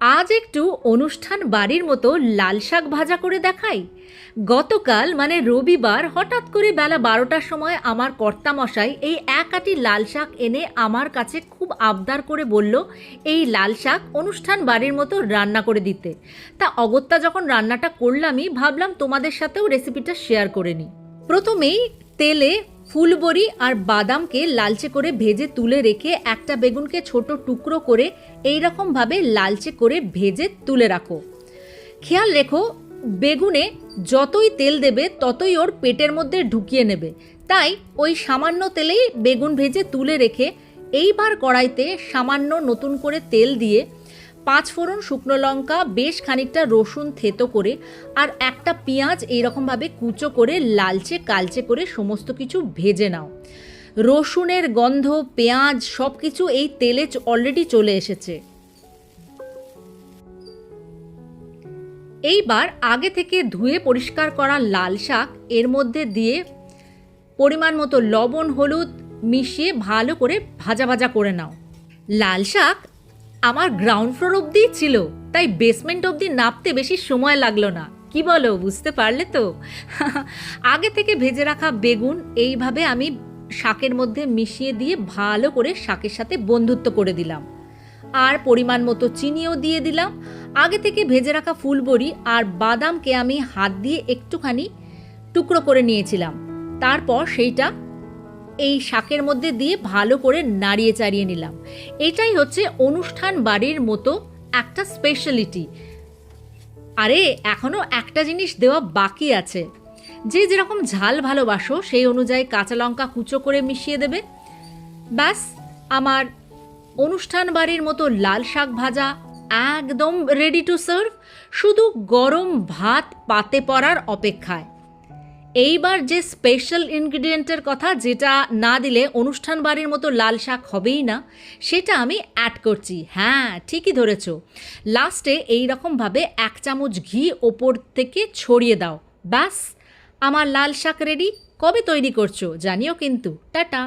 আজ একটু অনুষ্ঠান বাড়ির মতো লাল শাক ভাজা করে দেখাই। গতকাল মানে রবিবার হঠাৎ করে বেলা 12টার সময় আমার কর্তামশাই এই এক আঁটি লাল শাক এনে আমার কাছে খুব আবদার করে বলল এই লাল শাক অনুষ্ঠান বাড়ির মতো রান্না করে দিতে। তা অগত্যা যখন রান্নাটা করলামই ভাবলাম তোমাদের সাথেও রেসিপিটা শেয়ার করে নিই। প্রথমেই তেলে ফুলবড়ি আর বাদামকে লালচে করে ভেজে তুলে রেখে একটা বেগুনকে ছোট টুকরো করে এই রকমভাবে লালচে করে ভেজে তুলে রাখো। খেয়াল রেখো বেগুনে যতই তেল দেবে ততই ওর পেটের মধ্যে ঢুকিয়ে নেবে, তাই ওই সামান্য তেলেই বেগুন ভেজে তুলে রেখে এইবার কড়াইতে সামান্য নতুন করে তেল দিয়ে 5 ফোড়ন, শুকনো লঙ্কা, বেশ খানিকটা রসুন থেতো করে আর একটা পেঁয়াজ এইরকমভাবে কুচো করে লালচে কালচে করে সমস্ত কিছু ভেজে নাও। রসুনের গন্ধ, পেঁয়াজ সব কিছু এই তেলে অলরেডি চলে এসেছে। এইবার আগে থেকে ধুয়ে পরিষ্কার করা লাল শাক এর মধ্যে দিয়ে পরিমাণ মতো লবণ, হলুদ মিশিয়ে ভালো করে ভাজা ভাজা করে নাও। লাল শাক আমার গ্রাউন্ড ফ্লোর অবধিই ছিল, তাই বেসমেন্ট অবধি নামতে বেশি সময় লাগলো না। কি বলো, বুঝতে পারলে তো? আগে থেকে ভেজে রাখা বেগুন এইভাবে আমি শাকের মধ্যে মিশিয়ে দিয়ে ভালো করে শাকের সাথে বন্ধুত্ব করে দিলাম। আর পরিমাণ মতো চিনিও দিয়ে দিলাম। আগে থেকে ভেজে রাখা ফুলবড়ি আর বাদামকে আমি হাত দিয়ে একটুখানি টুকরো করে নিয়েছিলাম, তারপর সেইটা এই শাকের মধ্যে দিয়ে ভালো করে নাড়িয়ে চাড়িয়ে নিলাম। এটাই হচ্ছে অনুষ্ঠান বাড়ির মতো একটা স্পেশালিটি। আরে এখনও একটা জিনিস দেওয়া বাকি আছে। যে যেরকম ঝাল ভালোবাসো সেই অনুযায়ী কাঁচা লঙ্কা কুচো করে মিশিয়ে দেবে। ব্যাস, আমার অনুষ্ঠান বাড়ির মতো লাল শাক ভাজা একদম রেডি টু সার্ভ, শুধু গরম ভাত পাতে পড়ার অপেক্ষায়। এইবার যে স্পেশাল ইনগ্রিডিয়েন্টের কথা, যেটা না দিলে অনুষ্ঠান বাড়ির মতো লাল শাক হবেই না, সেটা আমি অ্যাড করছি। হ্যাঁ, ঠিকই ধরেছ। লাস্টে এই রকমভাবে 1 চামচ ঘি ওপর থেকে ছড়িয়ে দাও। ব্যাস, আমার লাল শাক রেডি। কবে তৈরি করছো জানিও কিন্তু। টাটা।